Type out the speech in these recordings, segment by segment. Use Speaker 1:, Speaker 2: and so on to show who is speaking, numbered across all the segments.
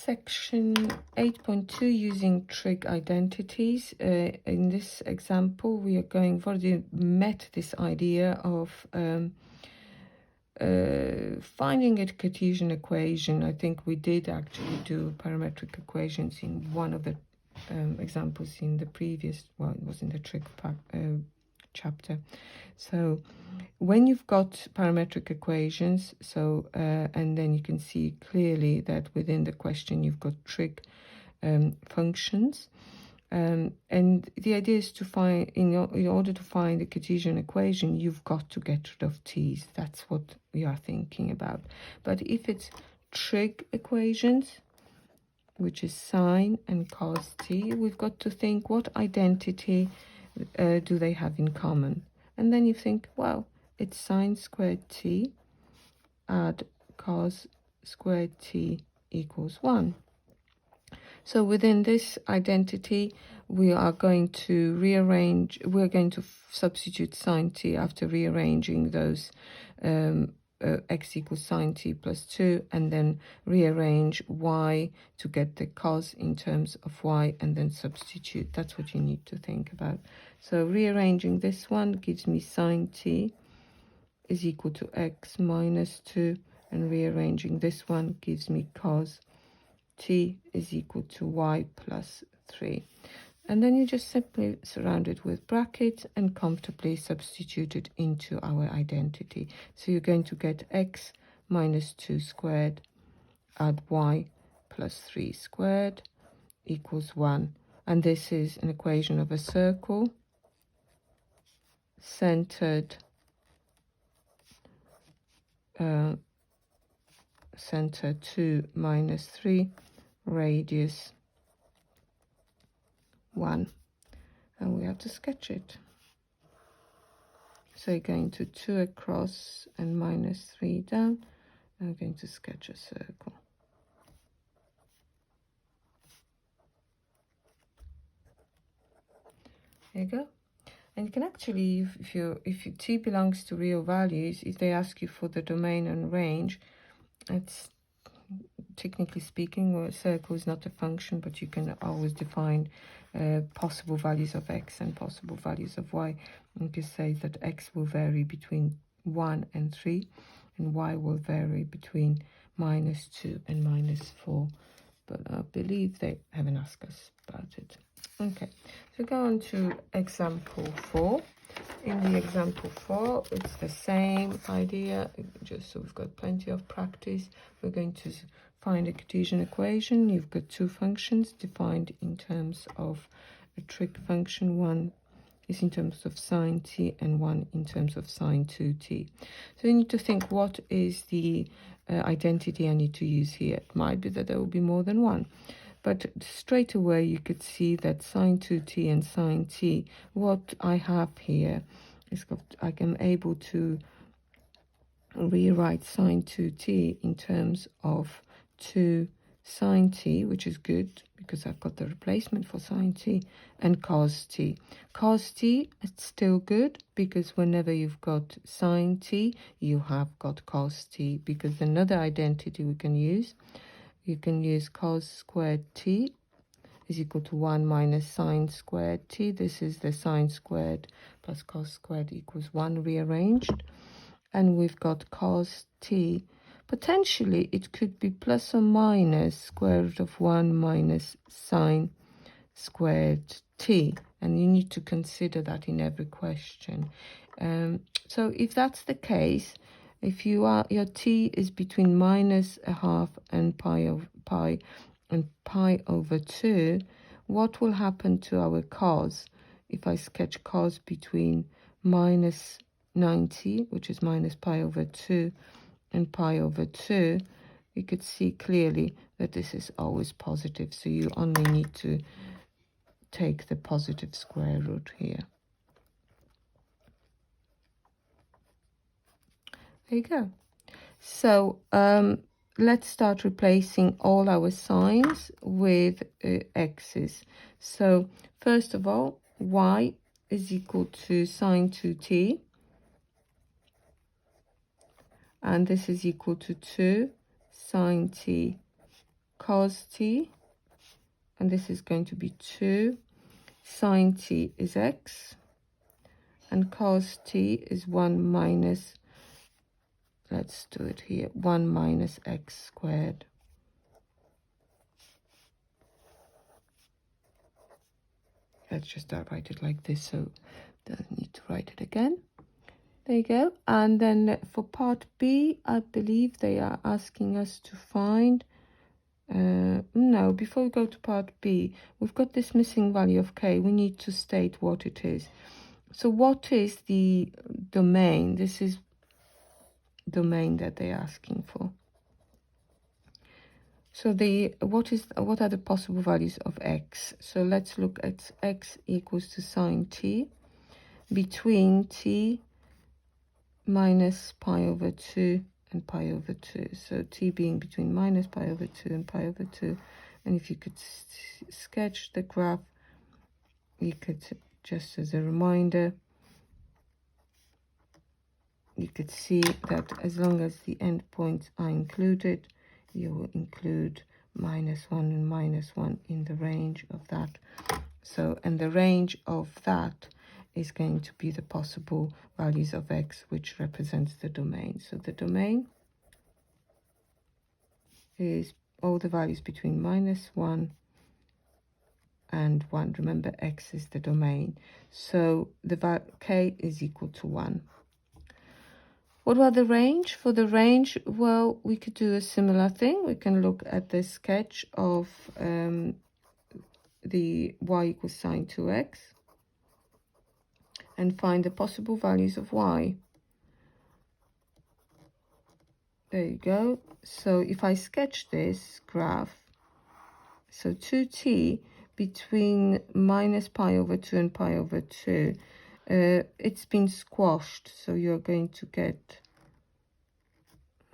Speaker 1: Section 8.2, using trig identities. In this example, we are we've already met this idea of finding a Cartesian equation. I think we did actually do parametric equations in one of the examples in the previous, well, it was in the trig chapter. So when you've got parametric equations, and then you can see clearly that within the question you've got trig functions, and the idea is to find, in order to find the Cartesian equation, you've got to get rid of t's. That's what we are thinking about. But if it's trig equations, which is sine and cos t, we've got to think what identity do they have in common. And then you think, well, it's sine squared t add cos squared t equals 1. So within this identity, we are going to rearrange, we're going to substitute sine t after rearranging those x equals sine t plus 2, and then rearrange y to get the cos in terms of y, and then substitute. That's what you need to think about. So rearranging this one gives me sine t is equal to x minus 2, and rearranging this one gives me cos t is equal to y plus 3. And then you just simply surround it with brackets and comfortably substitute it into our identity. So you're going to get x minus 2 squared add y plus 3 squared equals 1. And this is an equation of a circle centered center 2 minus 3, radius 1, and we have to sketch it. So you're going to 2 across and minus 3 down, and I'm going to sketch a circle. There you go. And you can actually, if t belongs to real values, if they ask you for the domain and range, it's technically speaking, well, a circle is not a function, but you can always define possible values of x and possible values of y. You can say that x will vary between 1 and 3, and y will vary between minus 2 and minus 4. But I believe they haven't asked us about it. Okay, so go on to example 4. In the example 4, it's the same idea, just so we've got plenty of practice. We're going to find a Cartesian equation. You've got two functions defined in terms of a trig function. One is in terms of sine t and one in terms of sine 2t. So you need to think, what is the identity I need to use here? It might be that there will be more than one. But straight away you could see that sine 2t and sine t, what I have here is I am able to rewrite sine 2t in terms of 2 sine t, which is good because I've got the replacement for sine t, and cos t. Cos t is still good because whenever you've got sine t, you have got cos t, because another identity we can use, you can use cos squared t is equal to 1 minus sine squared t. This is the sine squared plus cos squared equals 1 rearranged. And we've got cos t. Potentially, it could be plus or minus square root of 1 minus sine squared t. And you need to consider that in every question. So if that's the case, if your t is between minus a half and pi over 2, what will happen to our cos? If I sketch cos between minus 90, which is minus pi over 2, and pi over 2, you could see clearly that this is always positive. So you only need to take the positive square root here. There you go. So let's start replacing all our signs with x's. So first of all, y is equal to sine 2t. And this is equal to 2 sine t cos t, and this is going to be 2. Sine t is x, and cos t is 1 minus, let's do it here, 1 minus x squared. Let's just write it like this, so don't need to write it again. There you go. And then for part B, I believe they are asking us to find, no, before we go to part B, we've got this missing value of k. We need to state what it is. So what is the domain? This is domain that they're asking for. So what are the possible values of x? So let's look at x equals to sine t between t minus pi over 2 and pi over 2. So t being between minus pi over 2 and pi over 2. And if you could sketch the graph, you could, just as a reminder, you could see that as long as the endpoints are included, you will include -1 and -1 in the range of that. So, and the range of that is going to be the possible values of x, which represents the domain. So the domain is all the values between -1 and 1. Remember, x is the domain. So the k is equal to 1. What about the range? For the range, well, we could do a similar thing. We can look at the sketch of the y equals sine 2x and find the possible values of y. There you go. So if I sketch this graph, so 2t between minus pi over 2 and pi over 2, it's been squashed, so you're going to get,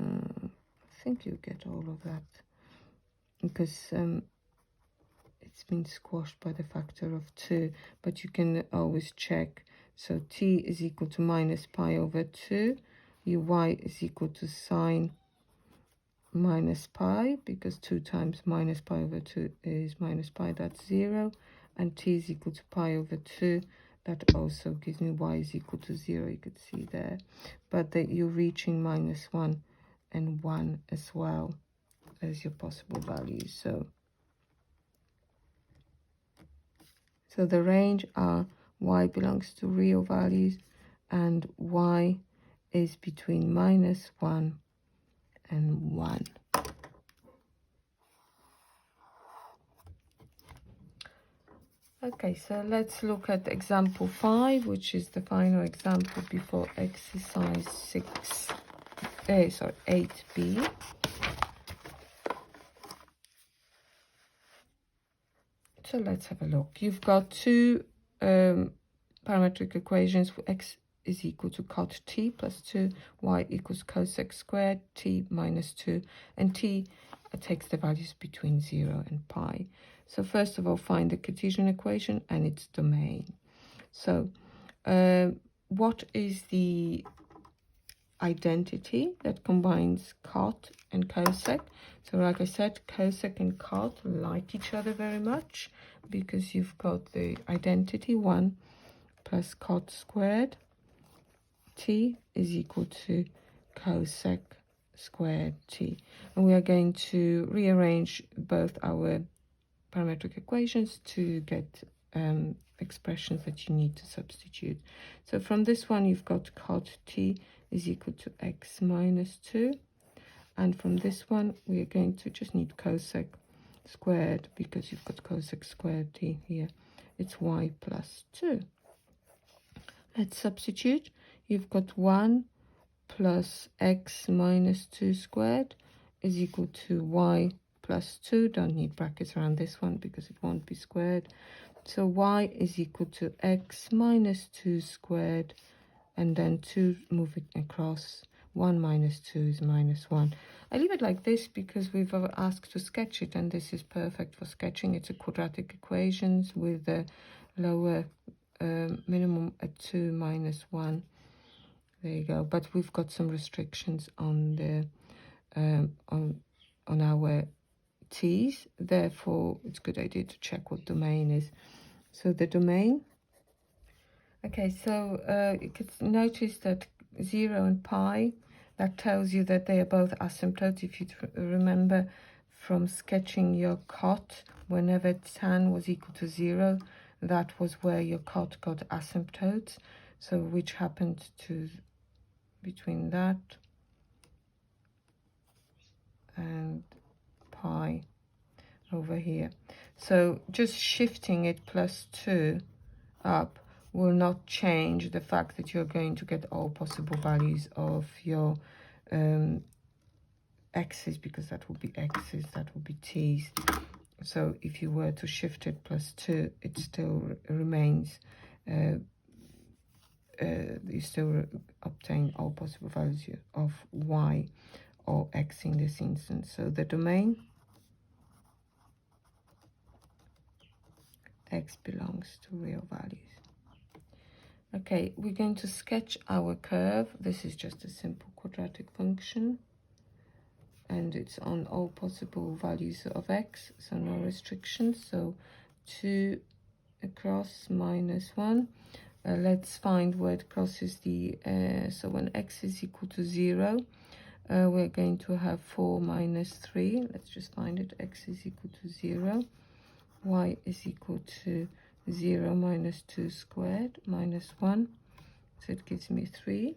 Speaker 1: I think you get all of that, because it's been squashed by the factor of 2, but you can always check. So t is equal to minus pi over 2, your y is equal to sine minus pi, because 2 times minus pi over 2 is minus pi, that's 0, and t is equal to pi over 2, that also gives me y is equal to 0, you could see there, but that you're reaching -1 and 1 as well as your possible values. So the range are y belongs to real values and y is between -1 and 1. Okay, so let's look at example 5, which is the final example before exercise 8b. So let's have a look. You've got two parametric equations for x is equal to cot t plus 2, y equals cosec squared t minus 2, and t takes the values between 0 and pi. So first of all, find the Cartesian equation and its domain. So what is the identity that combines cot and cosec? So like I said, cosec and cot like each other very much, because you've got the identity 1 plus cot squared t is equal to cosec squared t. And we are going to rearrange both our parametric equations to get expressions that you need to substitute. So from this one, you've got cot t is equal to x minus 2. And from this one, we are going to just need cosec squared, because you've got cosec squared t here. It's y plus 2. Let's substitute. You've got 1 plus x minus 2 squared is equal to y plus 2. Don't need brackets around this one because it won't be squared. So y is equal to x minus 2 squared, and then 2 moving across. 1 minus 2 is -1. I leave it like this because we've asked to sketch it, and this is perfect for sketching. It's a quadratic equations with the lower minimum at 2 minus 1. There you go. But we've got some restrictions on the on our t's, therefore it's a good idea to check what domain is. So the domain, okay, so you could notice that 0 and pi, that tells you that they are both asymptotes. If you remember from sketching your cot, whenever tan was equal to 0, that was where your cot got asymptotes. So which happened to between that and pi over here. So just shifting it +2 up will not change the fact that you're going to get all possible values of your x's, because that would be x's, that would be t's. So if you were to shift it +2, it still remains, you still obtain all possible values of y or x in this instance. So the domain x belongs to real values. Okay, we're going to sketch our curve. This is just a simple quadratic function, and it's on all possible values of x, so no restrictions. So 2 across -1. Let's find where it crosses the, so when x is equal to 0, we're going to have 4 minus 3. Let's just find it. X is equal to 0. Y is equal to 0 minus 2 squared minus 1. So it gives me 3.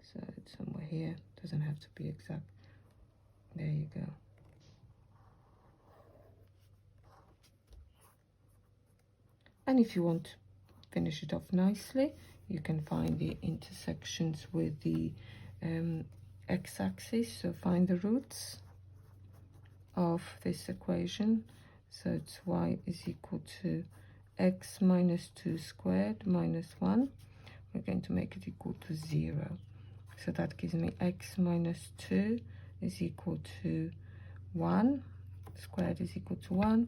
Speaker 1: So it's somewhere here. Doesn't have to be exact. There you go. And if you want to finish it off nicely, you can find the intersections with the x-axis. So find the roots of this equation. So it's y is equal to x minus 2 squared minus 1. We're going to make it equal to 0. So that gives me x minus 2 is equal to 1. Squared is equal to 1.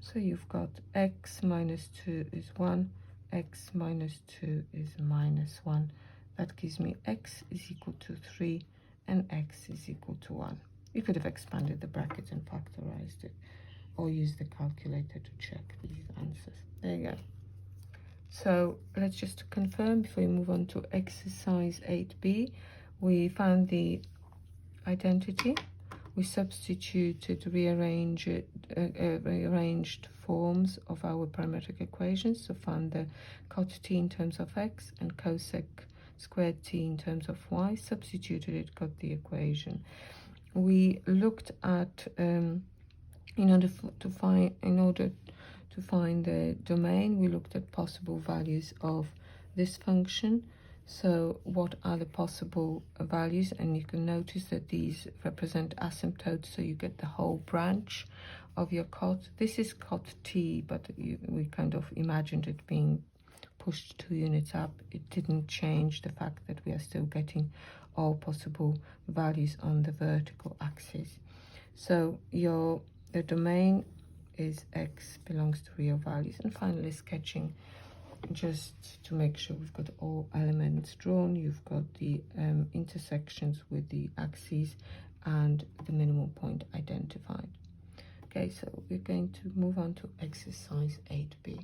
Speaker 1: So you've got x minus 2 is 1. X minus 2 is minus 1. That gives me x is equal to 3 and x is equal to 1. You could have expanded the brackets and factorized it, or used the calculator to check these answers. There you go. So let's just confirm before we move on to exercise 8b. We found the identity. We substituted rearranged forms of our parametric equations to find the cot t in terms of x and cosec squared t in terms of y. Substituted it, got the equation. We looked at in order to find the domain, we looked at possible values of this function. So what are the possible values? And you can notice that these represent asymptotes, so you get the whole branch of your cot. This is cot t, but we kind of imagined it being pushed 2 units up. It didn't change the fact that we are still getting all possible values on the vertical axis. So the domain is x belongs to real values. And finally, sketching, just to make sure we've got all elements drawn. You've got the intersections with the axes and the minimum point identified. Okay, so we're going to move on to exercise 8b.